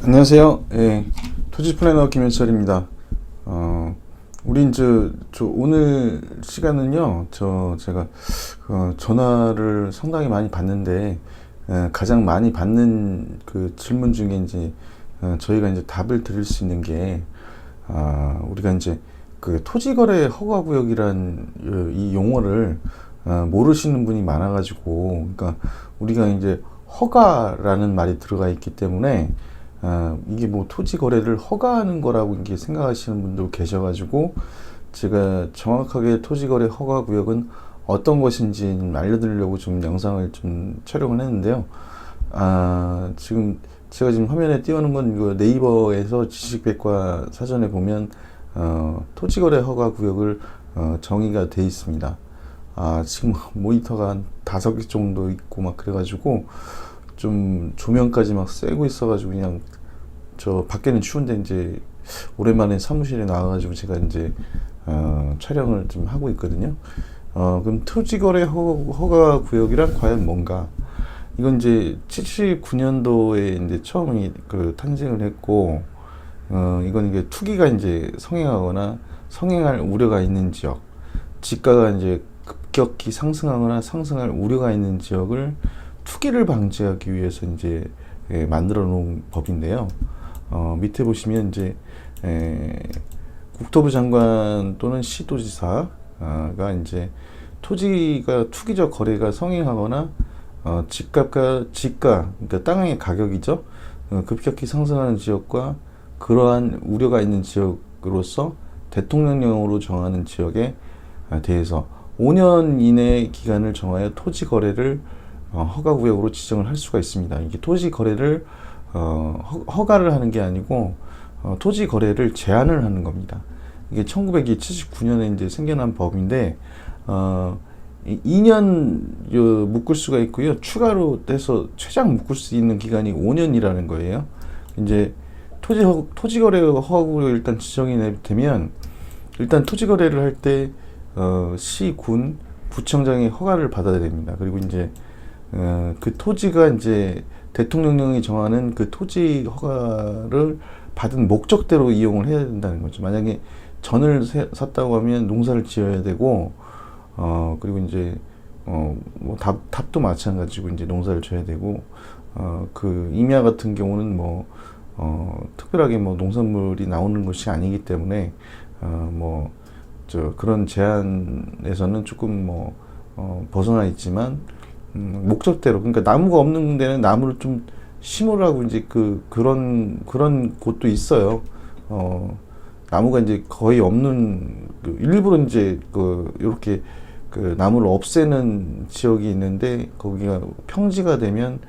안녕하세요. 예, 토지 플래너 김현철입니다. 우린 오늘 시간은요, 제가 전화를 상당히 많이 받는데, 가장 많이 받는 그 질문 중에 이제 저희가 이제 답을 드릴 수 있는 게, 우리가 이제 그 토지거래 허가구역이란 이 용어를 모르시는 분이 많아가지고, 그러니까 우리가 이제 허가라는 말이 들어가 있기 때문에 이게 뭐 토지 거래를 허가하는 거라고 이게 생각하시는 분도 계셔가지고 제가 정확하게 토지 거래 허가 구역은 어떤 것인지 알려드리려고 좀 영상을 좀 촬영을 했는데요. 지금 제가 지금 화면에 띄우는 건 이거 네이버에서 지식백과 사전에 보면 토지 거래 허가 구역을 정의가 돼 있습니다. 지금 모니터가 한 5개 정도 있고 막 그래가지고 좀 조명까지 막 쐬고 있어가지고 그냥 저 밖에는 추운데 이제 오랜만에 사무실에 나와가지고 제가 이제 촬영을 좀 하고 있거든요. 그럼 토지거래 허가 구역이란 과연 뭔가? 이건 이제 79년도에 이제 처음 탄생을 했고, 이건 이게 투기가 이제 성행하거나 성행할 우려가 있는 지역, 지가가 이제 급격히 상승하거나 상승할 우려가 있는 지역을 투기를 방지하기 위해서 이제 만들어 놓은 법인데요. 밑에 보시면 이제 국토부 장관 또는 시도지사가 이제 토지가 투기적 거래가 성행하거나 지가 그러니까 땅의 가격이죠. 급격히 상승하는 지역과 그러한 우려가 있는 지역으로서 대통령령으로 정하는 지역에 대해서 5년 이내 기간을 정하여 토지 거래를 허가구역으로 지정을 할 수가 있습니다. 이게 토지 거래를 허가를 하는 게 아니고 토지 거래를 제한을 하는 겁니다. 이게 1979년에 이제 생겨난 법인데 2년 묶을 수가 있고요. 추가로 해서 최장 묶을 수 있는 기간이 5년이라는 거예요. 이제 토지 거래 허가구역 일단 지정이 되면 일단 토지 거래를 할 때 시, 군, 구청장의 허가를 받아야 됩니다. 그리고 이제 그 토지가 이제 대통령령이 정하는 그 토지 허가를 받은 목적대로 이용을 해야 된다는 거죠. 만약에 전을 샀다고 하면 농사를 지어야 되고, 그리고 이제, 뭐 답도 마찬가지고 이제 농사를 져야 되고, 그 임야 같은 경우는 뭐, 특별하게 뭐 농산물이 나오는 것이 아니기 때문에, 그런 제한에서는 조금 벗어나 있지만, 목적대로, 그러니까 나무가 없는 데는 나무를 좀 심으라고 이제 그런 곳도 있어요. 나무가 이제 거의 없는, 일부러 이제 요렇게 나무를 없애는 지역이 있는데, 거기가 평지가 되면,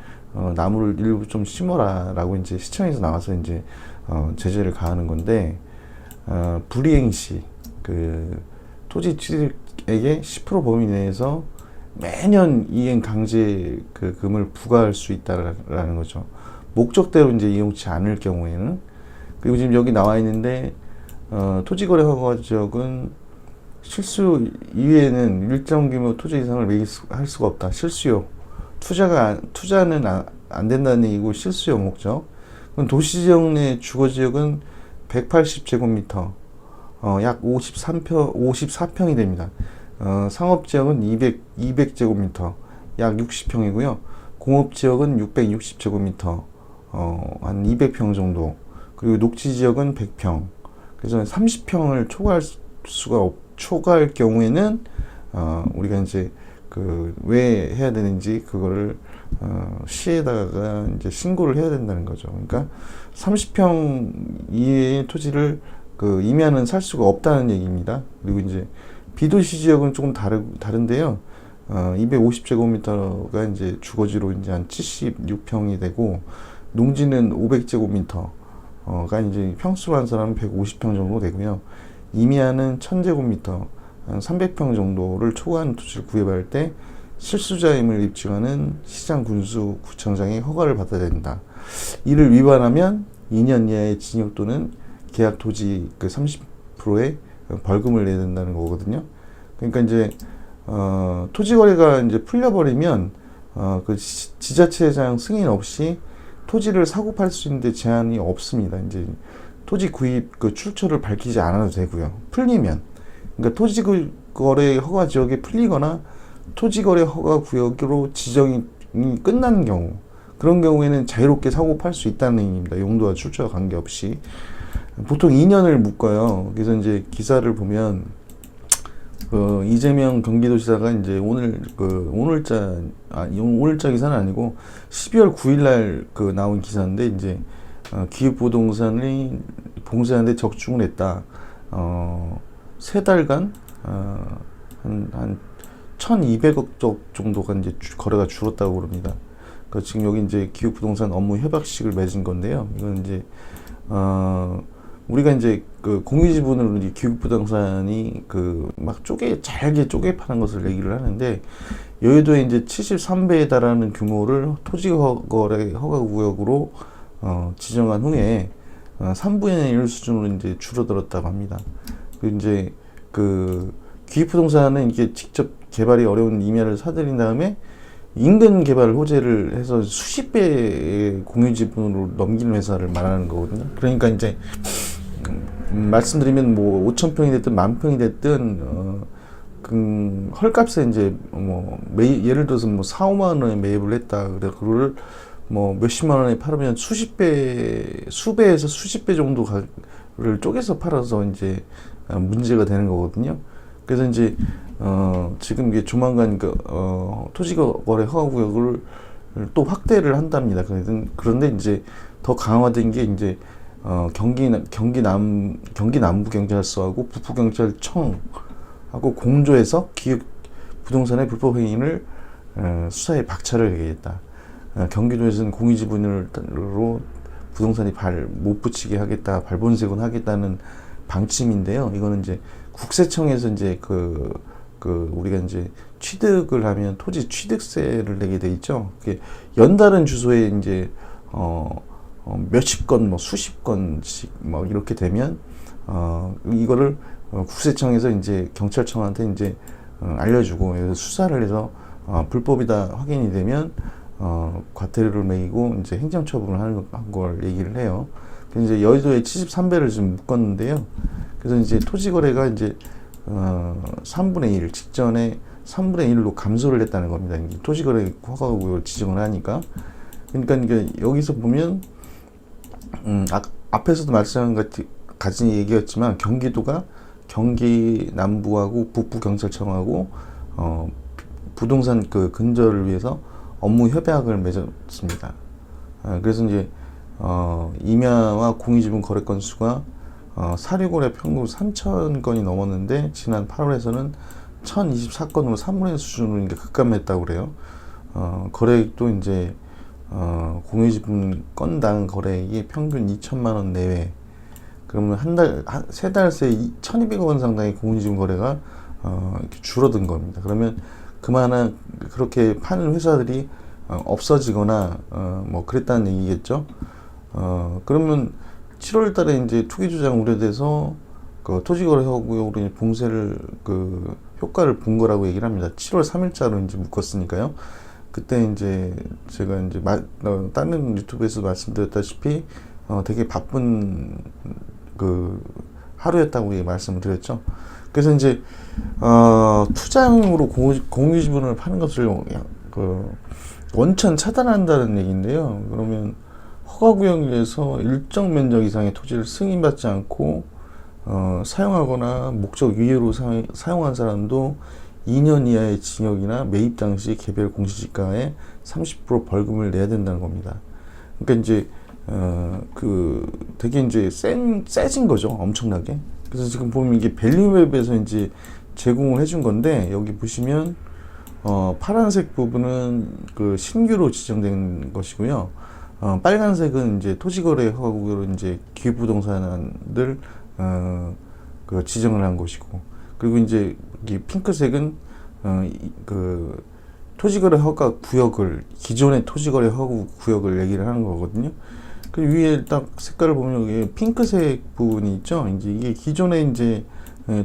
나무를 일부 좀 심어라라고 이제 시청에서 나와서 이제, 제재를 가하는 건데, 불이행시, 토지 취득액의 10% 범위 내에서 매년 이행 강제 금을 부과할 수 있다라는 거죠. 목적대로 이제 이용치 않을 경우에는. 그리고 지금 여기 나와 있는데 토지거래 허가 지역은 실수 이외에는 일정 규모 토지 이상을 매입할 수가 없다. 실수요. 투자는 안 된다는 얘기고 실수요 목적. 그럼 도시지역 내 주거지역은 180제곱미터, 약 54평이 됩니다. 상업지역은 200제곱미터, 약 60평이고요. 공업지역은 660제곱미터, 한 200평 정도. 그리고 녹지지역은 100평. 그래서 30평을 초과할 경우에는, 우리가 이제, 왜 해야 되는지, 그거를, 시에다가 이제 신고를 해야 된다는 거죠. 그러니까 30평 이외의 토지를 임야는 살 수가 없다는 얘기입니다. 그리고 이제, 비도시 지역은 조금 다른데요. 250제곱미터가 이제 주거지로 이제 한 76평이 되고, 농지는 500제곱미터가 이제 평수로 한 사람은 150평 정도 되고요. 임야는 1000제곱미터, 한 300평 정도를 초과한 토지를 구입할 때 실수자임을 입증하는 시장 군수 구청장의 허가를 받아야 된다. 이를 위반하면 2년 이하의 징역 또는 계약 토지 30%의 벌금을 내야 된다는 거거든요. 그러니까 이제 토지 거래가 이제 풀려버리면 지자체장 승인 없이 토지를 사고 팔 수 있는데 제한이 없습니다. 이제 토지 구입 그 출처를 밝히지 않아도 되고요. 풀리면, 그러니까 토지 거래 허가 지역이 풀리거나 토지 거래 허가 구역으로 지정이 끝나는 경우, 그런 경우에는 자유롭게 사고 팔 수 있다는 얘기입니다. 용도와 출처와 관계없이. 보통 2년을 묶어요. 그래서 이제 기사를 보면 이재명 경기도지사가 이제 오늘자 기사는 아니고 12월 9일날 나온 기사인데, 이제 기획부동산이 봉쇄하는데 적중을 했다. 3달간 한 1,200억 정도가 이제 거래가 줄었다고 그럽니다. 지금 여기 이제 기획부동산 업무 협약식을 맺은 건데요. 이건 이제 우리가 이제 공유지분으로 이제 기획부동산이 막 잘게 쪼개 파는 것을 얘기를 하는데, 여의도에 이제 73배에 달하는 규모를 토지거래 허가구역으로 지정한 후에 3분의 1 수준으로 이제 줄어들었다고 합니다. 이제 기획부동산은 이게 직접 개발이 어려운 임야를 사들인 다음에 인근 개발 호재를 해서 수십 배의 공유지분으로 넘기는 회사를 말하는 거거든요. 그러니까 이제 말씀드리면 뭐 5,000평이 됐든 10,000평이 됐든 헐값에 이제 예를 들어서 4, 5만 원에 매입을 했다. 그래 그거를 몇십만 원에 팔으면 수배에서 수십 배 정도를 쪼개서 팔아서 이제 문제가 되는 거거든요. 그래서 이제 지금 이게 조만간 토지거래 허가구역을 또 확대를 한답니다. 그런데 이제 더 강화된 게 이제 경기 남부경찰서하고 북부경찰청하고 공조해서 기획 부동산의 불법 행위를 수사에 박차를 가겠다. 경기도에서는 공유지분으로 부동산이 발 못 붙이게 하겠다, 발본색은 하겠다는 방침인데요. 이거는 이제 국세청에서 이제 우리가 이제 취득을 하면 토지 취득세를 내게 돼 있죠. 연다른 주소에 이제 몇십 건, 수십 건씩 이렇게 되면 이거를 국세청에서 이제 경찰청한테 이제 알려주고 수사를 해서 불법이다 확인이 되면 과태료를 매기고 이제 행정처분을 하는 걸 얘기를 해요. 이제 여의도에 73배를 좀 묶었는데요. 그래서 이제 토지거래가 이제 3분의 1 직전에 3분의 1로 감소를 했다는 겁니다. 토지거래 허가구역을 지정을 하니까. 그러니까 이게 여기서 보면 앞에서도 말씀같이 얘기했지만 경기도가 경기 남부하고 북부 경찰청하고 부동산 근절을 위해서 업무 협약을 맺었습니다. 그래서 이제 임야와 공유지분 거래 건수가 사료거래 평균 3,000건이 넘었는데 지난 8월에서는 1,024건으로 3분의 1 수준으로 이제 급감했다고 그래요. 거래액도 이제 공유지분 건당 거래액이 평균 2천만 원 내외. 그러면 세 달 새에 1,200억 원 상당의 공유지분 거래가 이렇게 줄어든 겁니다. 그러면 그만한 그렇게 파는 회사들이 없어지거나 그랬다는 얘기겠죠. 그러면 7월 달에 이제 투기 주장 우려돼서 토지거래 허가구역으로 봉쇄를 효과를 본 거라고 얘기를 합니다. 7월 3일자로 이제 묶었으니까요. 그때 이제 제가 이제 다른 유튜브에서 말씀드렸다시피 되게 바쁜 하루였다고 말씀을 드렸죠. 그래서 이제 투자용으로 공유지분을 파는 것을 원천 차단한다는 얘기인데요. 그러면 허가구역에서 일정 면적 이상의 토지를 승인받지 않고 사용하거나 목적 이외로 사용한 사람도 2년 이하의 징역이나 매입 당시 개별 공시지가의 30% 벌금을 내야 된다는 겁니다. 그러니까 이제 되게 이제 세진 거죠, 엄청나게. 그래서 지금 보면 이게 밸류맵에서 이제 제공을 해준 건데, 여기 보시면 파란색 부분은 신규로 지정된 것이고요. 빨간색은 이제 토지거래 허가구역으로 이제 기획부동산을 지정을 한 것이고, 그리고 이제 이 핑크색은 토지거래 허가 구역을, 기존의 토지거래 허가 구역을 얘기를 하는 거거든요. 그 위에 딱 색깔을 보면 이게 핑크색 부분이 있죠. 이제 이게 기존에 이제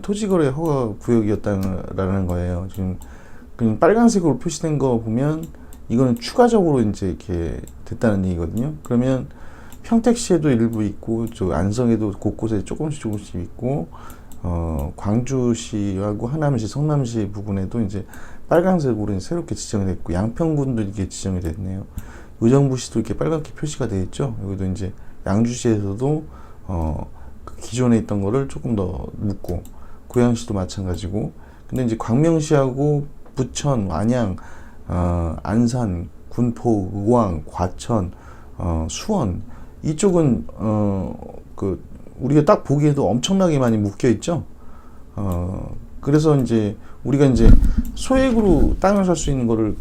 토지거래 허가 구역이었다는 거예요. 지금 그냥 빨간색으로 표시된 거 보면 이거는 추가적으로 이제 이렇게 됐다는 얘기거든요. 그러면 평택시에도 일부 있고, 저 안성에도 곳곳에 조금씩 있고, 광주시하고 하남시, 성남시 부분에도 이제 빨간색으로 이제 새롭게 지정이 됐고, 양평군도 이렇게 지정이 됐네요. 의정부시도 이렇게 빨갛게 표시가 되어 있죠. 여기도 이제 양주시에서도 그 기존에 있던 거를 조금 더 묻고, 고양시도 마찬가지고. 근데 이제 광명시하고 부천, 안양, 안산, 군포, 의왕, 과천, 수원 이쪽은 그 우리가 딱 보기에도 엄청나게 많이 묶여 있죠. 그래서 이제 우리가 이제 소액으로 땅을 살 수 있는 거를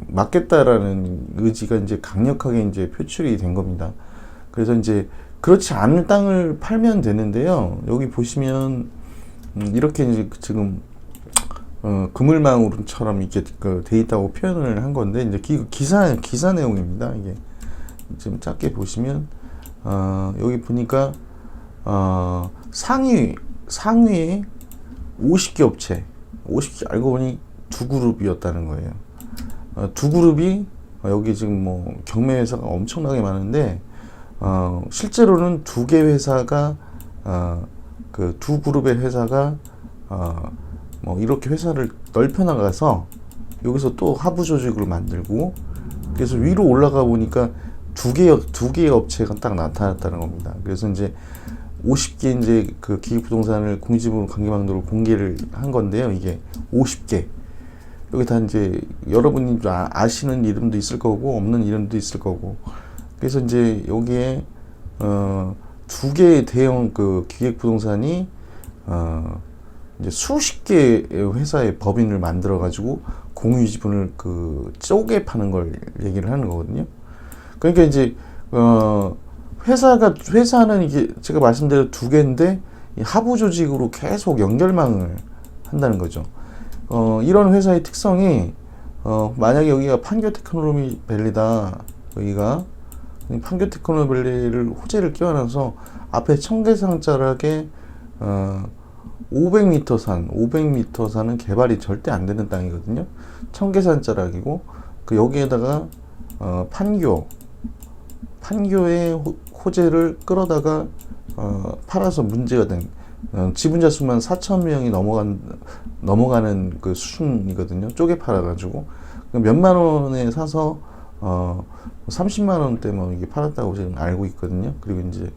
막겠다라는 의지가 이제 강력하게 이제 표출이 된 겁니다. 그래서 이제 그렇지 않은 땅을 팔면 되는데요. 여기 보시면 이렇게 이제 지금 그물망처럼 이렇게 돼 있다고 표현을 한 건데 이제 기사 내용입니다. 이게 지금 짧게 보시면 여기 보니까 상위에 50개 업체, 50개 알고 보니 두 그룹이었다는 거예요. 두 그룹이 여기 지금 뭐 경매 회사가 엄청나게 많은데 실제로는 두 개 회사가 그 두 그룹의 회사가 뭐 이렇게 회사를 넓혀 나가서 여기서 또 하부 조직을 만들고 그래서 위로 올라가 보니까 두 개의 업체가 딱 나타났다는 겁니다. 그래서 이제 50개 이제 그 기획부동산을 공지부 관계망도로 공개를 한 건데요. 이게 50개. 여기 다 이제 여러분이 아시는 이름도 있을 거고 없는 이름도 있을 거고. 그래서 이제 여기에 두 개의 대형 그 기획부동산이 이제 수십 개의 회사의 법인을 만들어 가지고 공유 지분을 그 쪼개 파는 걸 얘기를 하는 거거든요. 그러니까 이제 회사는 이게 제가 말씀드린 두 개인데 하부 조직으로 계속 연결망을 한다는 거죠. 이런 회사의 특성이 만약에 여기가 판교 테크놀로지 밸리다, 여기가 판교 테크놀로지 밸리를 호재를 끼워놔서 앞에 청계산자락에 500m 산은 개발이 절대 안 되는 땅이거든요. 청계산자락이고 그 여기에다가 판교의 호재를 끌어다가 팔아서 문제가 된 지분자 수만 4,000명이 넘어가는 그 수준이거든요. 쪼개 팔아가지고 몇만 원에 사서 30만 원대 뭐 이게 팔았다고 지금 알고 있거든요. 그리고 이제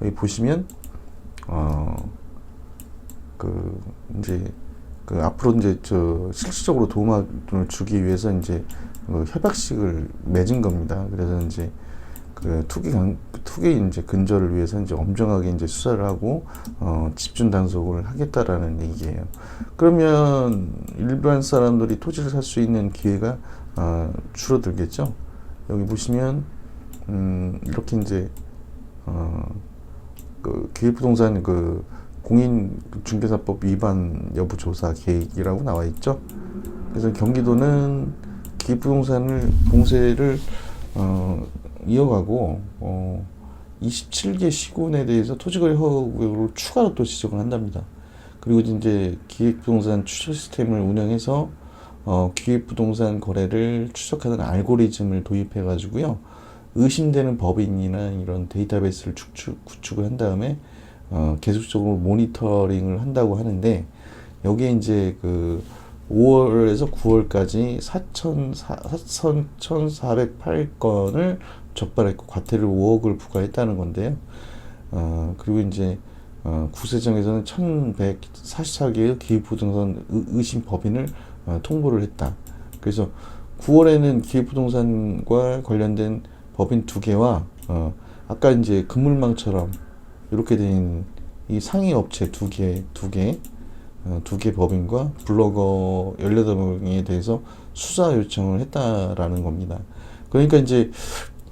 여기 보시면 앞으로 이제 실질적으로 도움을 주기 위해서 이제 협약식을 맺은 겁니다. 그래서 이제 그 투기 이제 근절을 위해서 이제 엄정하게 이제 수사를 하고 집중 단속을 하겠다라는 얘기예요. 그러면 일반 사람들이 토지를 살 수 있는 기회가 줄어들겠죠. 여기 보시면 이렇게 이제 그 기획부동산 그 공인중개사법 위반 여부 조사 계획이라고 나와 있죠. 그래서 경기도는 기획부동산을 봉쇄를 이어가고 27개 시군에 대해서 토지거래 허가구역을 추가로 또 지정을 한답니다. 그리고 이제 기획부동산 추적 시스템을 운영해서 기획부동산 거래를 추적하는 알고리즘을 도입해 가지고요. 의심되는 법인이나 이런 데이터베이스를 구축을 한 다음에 계속적으로 모니터링을 한다고 하는데 여기에 이제 그 5월에서 9월까지 4,408건을 적발했고 과태료 5억을 부과했다는 건데요. 그리고 이제 구세청에서는 1,144개의 기획부동산 의심 법인을 통보를 했다. 그래서 9월에는 기획부동산과 관련된 법인 2개와 아까 이제 그물망처럼 이렇게 된 이 상위 업체 2개 법인과 블로거 18명에 대해서 수사 요청을 했다라는 겁니다. 그러니까 이제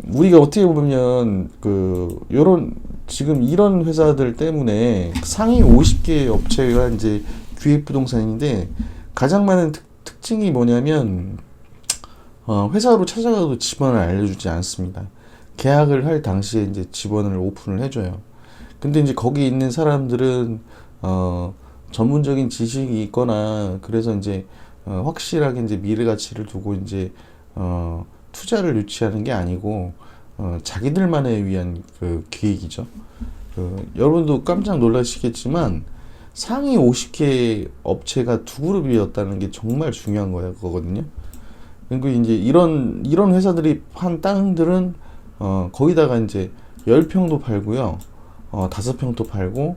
우리가 어떻게 보면 지금 이런 회사들 때문에 상위 50개 업체가 이제 기획부동산인데 가장 많은 특징이 뭐냐면 회사로 찾아가도 집원을 알려주지 않습니다. 계약을 할 당시에 이제 집원을 오픈을 해줘요. 근데 이제 거기 있는 사람들은 전문적인 지식이 있거나 그래서 이제 확실하게 이제 미래 가치를 두고 이제 투자를 유치하는 게 아니고 자기들만을 위한 그 기획이죠. 여러분도 깜짝 놀라시겠지만 상위 50개 업체가 두 그룹이었다는 게 정말 중요한 거거든요. 그리고 이제 이런 회사들이 한 땅들은 거기다가 이제 10평도 팔고요. 5평도 팔고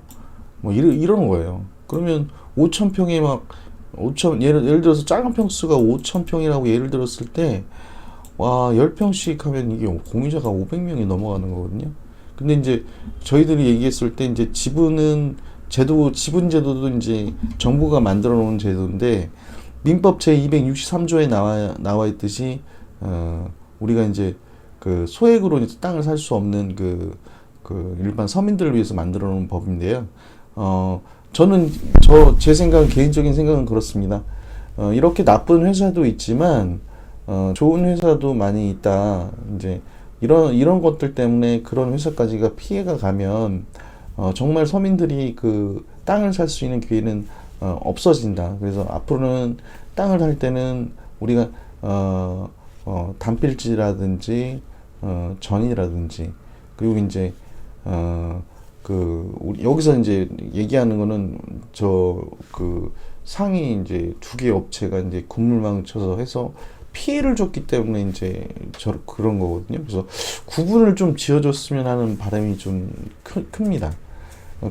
뭐 이런 거예요. 그러면 5,000평에 막 5천 예를 들어서 작은 평수가 5,000평이라고 예를 들었을 때 와 10평씩 하면 이게 공유자가 500명이 넘어가는 거거든요. 근데 이제 저희들이 얘기했을 때 이제 지분 제도도 이제 정부가 만들어 놓은 제도인데 민법 제 263조에 나와 있듯이 우리가 이제 그 소액으로 이제 땅을 살 수 없는 그 일반 서민들을 위해서 만들어 놓은 법인데요. 저는 제 생각은 개인적인 생각은 그렇습니다. 이렇게 나쁜 회사도 있지만 좋은 회사도 많이 있다. 이제 이런 것들 때문에 그런 회사까지가 피해가 가면 정말 서민들이 그 땅을 살 수 있는 기회는 없어진다. 그래서 앞으로는 땅을 살 때는 우리가 단필지라든지 전이라든지 그리고 이제 우리 여기서 이제 얘기하는 거는 그 상위 이제 2개 업체가 이제 군물망 쳐서 해서 피해를 줬기 때문에 이제 그런 거거든요. 그래서 구분을 좀 지어줬으면 하는 바람이 좀 큽니다.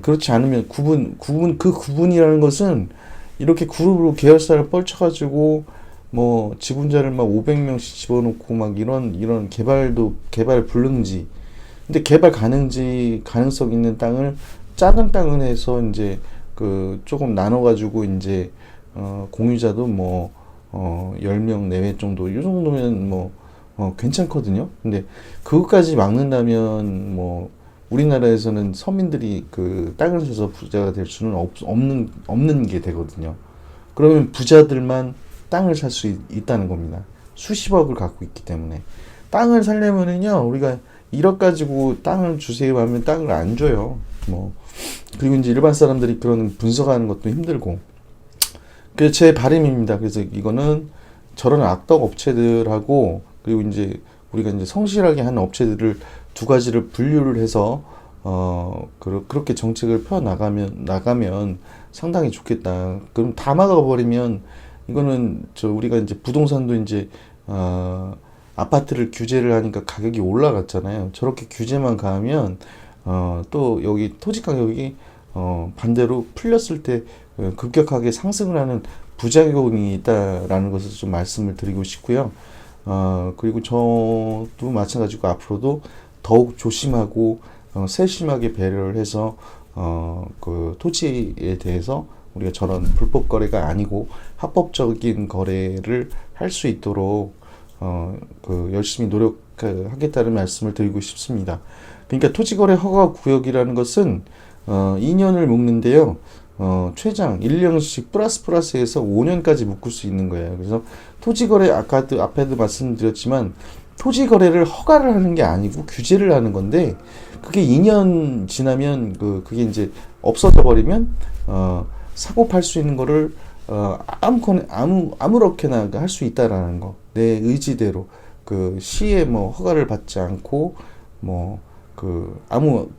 그렇지 않으면 그 구분이라는 것은 이렇게 그룹으로 계열사를 뻘쳐가지고 뭐 지분자를 막 500명씩 집어넣고 막 이런 개발 불능지. 근데 개발 가능성 있는 땅을 작은 땅을 해서 이제 그 조금 나눠가지고 이제 공유자도 뭐 10명 내외 정도 이 정도면 뭐 괜찮거든요. 근데 그것까지 막는다면 뭐 우리나라에서는 서민들이 그 땅을 사서 부자가 될 수는 없는 게 되거든요. 그러면 부자들만 땅을 살 수 있다는 겁니다. 수십억을 갖고 있기 때문에. 땅을 살려면은요, 우리가 1억 가지고 땅을 주세요 하면 땅을 안 줘요. 뭐. 그리고 이제 일반 사람들이 그런 분석하는 것도 힘들고. 그게 제 바람입니다. 그래서 이거는 저런 악덕 업체들하고, 그리고 이제 우리가 이제 성실하게 하는 업체들을 두 가지를 분류를 해서, 그렇게 정책을 나가면 상당히 좋겠다. 그럼 다 막아버리면, 이거는 우리가 이제 부동산도 이제 아파트를 규제를 하니까 가격이 올라갔잖아요. 저렇게 규제만 가면 또 여기 토지 가격이 반대로 풀렸을 때 급격하게 상승을 하는 부작용이 있다라는 것을 좀 말씀을 드리고 싶고요. 그리고 저도 마찬가지고 앞으로도 더욱 조심하고 세심하게 배려를 해서 그 토지에 대해서 우리가 저런 불법 거래가 아니고 합법적인 거래를 할 수 있도록 열심히 노력하겠다는 말씀을 드리고 싶습니다. 그러니까 토지거래 허가 구역이라는 것은 2년을 묶는데요. 최장 1년씩 플러스해서 5년까지 묶을 수 있는 거예요. 그래서 토지거래 앞에도 말씀드렸지만 토지거래를 허가를 하는 게 아니고 규제를 하는 건데 그게 2년 지나면 그게 이제 없어져 버리면 사고 팔 수 있는 거를 아무렇게나 할 수 있다라는 거. 내 의지대로 그 시에 뭐 허가를 받지 않고 뭐 아무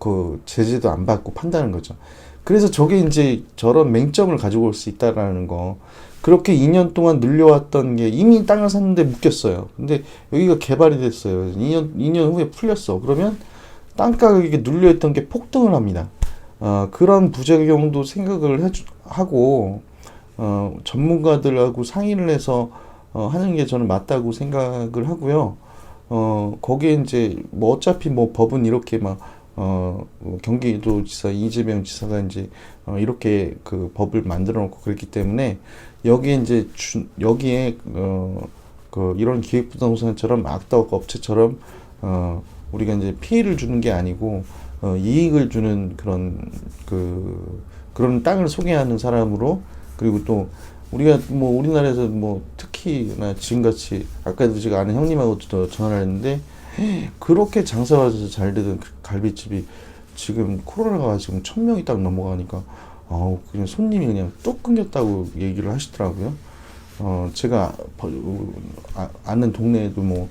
제재도 안 받고 판다는 거죠. 그래서 저게 이제 저런 맹점을 가지고 올 수 있다라는 거. 그렇게 2년 동안 늘려왔던 게 이미 땅을 샀는데 묶였어요. 근데 여기가 개발이 됐어요. 2년 후에 풀렸어. 그러면 땅 가격이 눌려있던 게 폭등을 합니다. 그런 부작용도 생각을 하고 전문가들하고 상의를 해서 하는 게 저는 맞다고 생각을 하고요. 거기에 이제 뭐 어차피 뭐 법은 이렇게 막 경기도지사 이재명 지사가 이제 이렇게 그 법을 만들어 놓고 그랬기 때문에 여기에 이제 여기에 이런 기획부동산처럼 악덕 업체처럼 우리가 이제 피해를 주는 게 아니고 이익을 주는 그런 땅을 소개하는 사람으로 그리고 또 우리가 뭐 우리나라에서 뭐 특히나 지금같이 아까도 제가 아는 형님하고 전화를 했는데 그렇게 장사가 잘 되던 갈비집이 지금 코로나가 지금 1,000명이 딱 넘어가니까 그냥 손님이 그냥 뚝 끊겼다고 얘기를 하시더라고요. 제가 아는 동네에도 뭐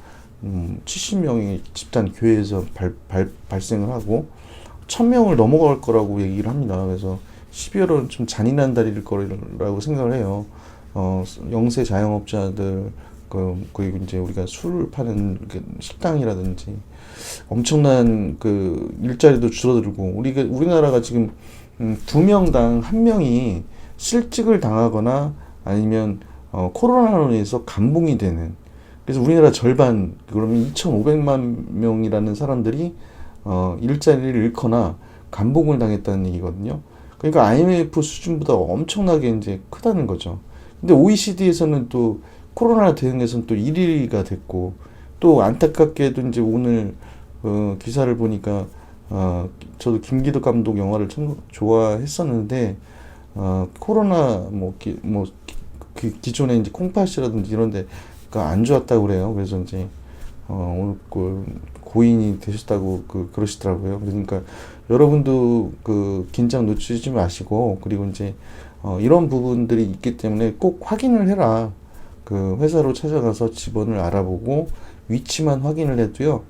70명이 집단 교회에서 발생을 하고 1000명을 넘어갈 거라고 얘기를 합니다. 그래서 12월은 좀 잔인한 달일 거라고 생각을 해요. 영세 자영업자들, 그리고 이제 우리가 술 파는 식당이라든지 엄청난 그 일자리도 줄어들고, 우리나라가 지금 2명당 1명이 실직을 당하거나 아니면 코로나로 인해서 감봉이 되는, 그래서 우리나라 절반, 그러면 2,500만 명이라는 사람들이 일자리를 잃거나 감봉을 당했다는 얘기거든요. 그러니까 IMF 수준보다 엄청나게 이제 크다는 거죠. 근데 OECD에서는 또 코로나 대응에서는 또 1위가 됐고, 또 안타깝게도 이제 오늘 기사를 보니까 저도 김기덕 감독 영화를 참 좋아했었는데, 코로나 기존에 이제 콩팥이라든지 이런 데가 안 좋았다고 그래요. 그래서 이제 오늘 고인이 되셨다고 그러시더라고요. 그러니까 여러분도 긴장 놓치지 마시고, 그리고 이제 이런 부분들이 있기 때문에 꼭 확인을 해라. 회사로 찾아가서 직원을 알아보고 위치만 확인을 해도요,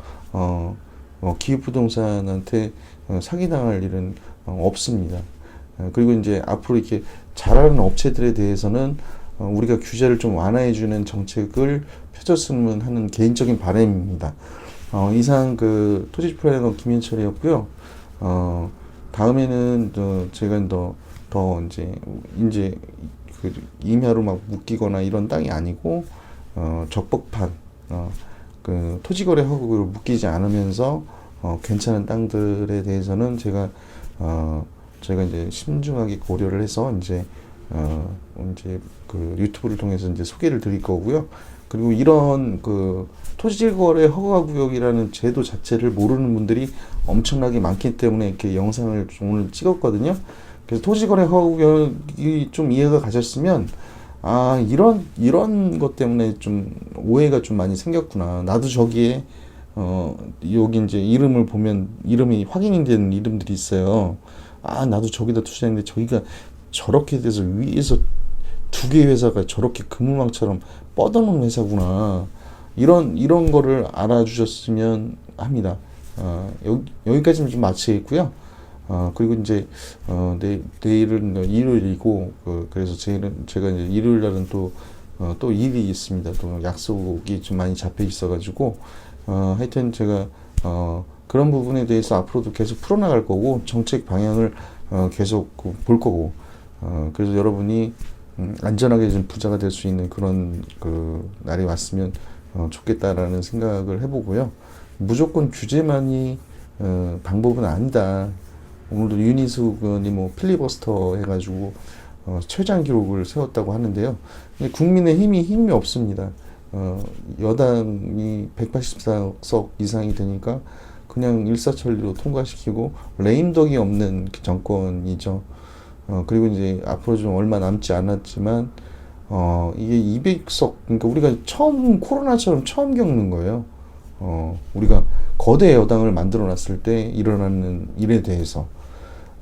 기업부동산한테 사기당할 일은 없습니다. 그리고 이제 앞으로 이렇게 잘하는 업체들에 대해서는 우리가 규제를 좀 완화해주는 정책을 펴줬으면 하는 개인적인 바람입니다. 이상 토지 플래너 김현철이었고요. 다음에는 제가 더 이제 임야로 막 묶이거나 이런 땅이 아니고 적법한 토지거래 허가로 묶이지 않으면서 괜찮은 땅들에 대해서는 제가 이제 신중하게 고려를 해서 이제 유튜브를 통해서 이제 소개를 드릴 거고요. 그리고 이런 토지거래 허가구역이라는 제도 자체를 모르는 분들이 엄청나게 많기 때문에 이렇게 영상을 오늘 찍었거든요. 그래서 토지거래 허가구역이 좀 이해가 가셨으면, 이런 것 때문에 좀 오해가 좀 많이 생겼구나. 나도 저기에 여기 이제 이름을 보면 이름이 확인이 되는 이름들이 있어요. 나도 저기다 투자했는데 저기가 저렇게 돼서 위에서 두 개의 회사가 저렇게 그물망처럼 뻗어놓은 회사구나. 이런 거를 알아주셨으면 합니다. 여기까지는 좀 마치겠고요. 그리고 이제 내일은 일요일이고, 그래서 제가 이제 일요일 날은 또 일이 있습니다. 또 약속이 좀 많이 잡혀 있어가지고, 하여튼 제가 그런 부분에 대해서 앞으로도 계속 풀어나갈 거고, 정책 방향을 계속 볼 거고, 그래서 여러분이 안전하게 좀 부자가 될 수 있는 그런 날이 왔으면 좋겠다라는 생각을 해보고요. 무조건 규제만이 방법은 아니다. 오늘도 윤희숙 의원이 필리버스터 해가지고 최장 기록을 세웠다고 하는데요. 근데 국민의힘이 힘이 없습니다. 여당이 184석 이상이 되니까 그냥 일사천리로 통과시키고 레임덕이 없는 정권이죠. 그리고 이제 앞으로 좀 얼마 남지 않았지만 이게 200석, 그러니까 우리가 코로나처럼 처음 겪는 거예요. 우리가 거대 여당을 만들어 놨을 때 일어나는 일에 대해서.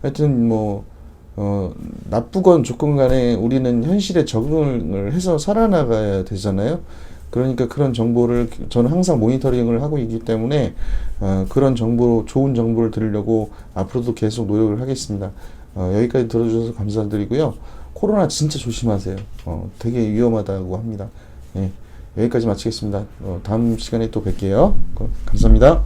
하여튼 나쁘건 좋건 간에 우리는 현실에 적응을 해서 살아나가야 되잖아요. 그러니까 그런 정보를 저는 항상 모니터링을 하고 있기 때문에 그런 좋은 정보를 드리려고 앞으로도 계속 노력을 하겠습니다. 여기까지 들어주셔서 감사드리고요. 코로나 진짜 조심하세요. 되게 위험하다고 합니다. 네, 여기까지 마치겠습니다. 다음 시간에 또 뵐게요. 감사합니다.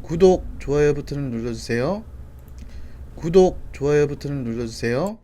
구독, 좋아요 버튼을 눌러주세요. 구독, 좋아요 버튼을 눌러주세요.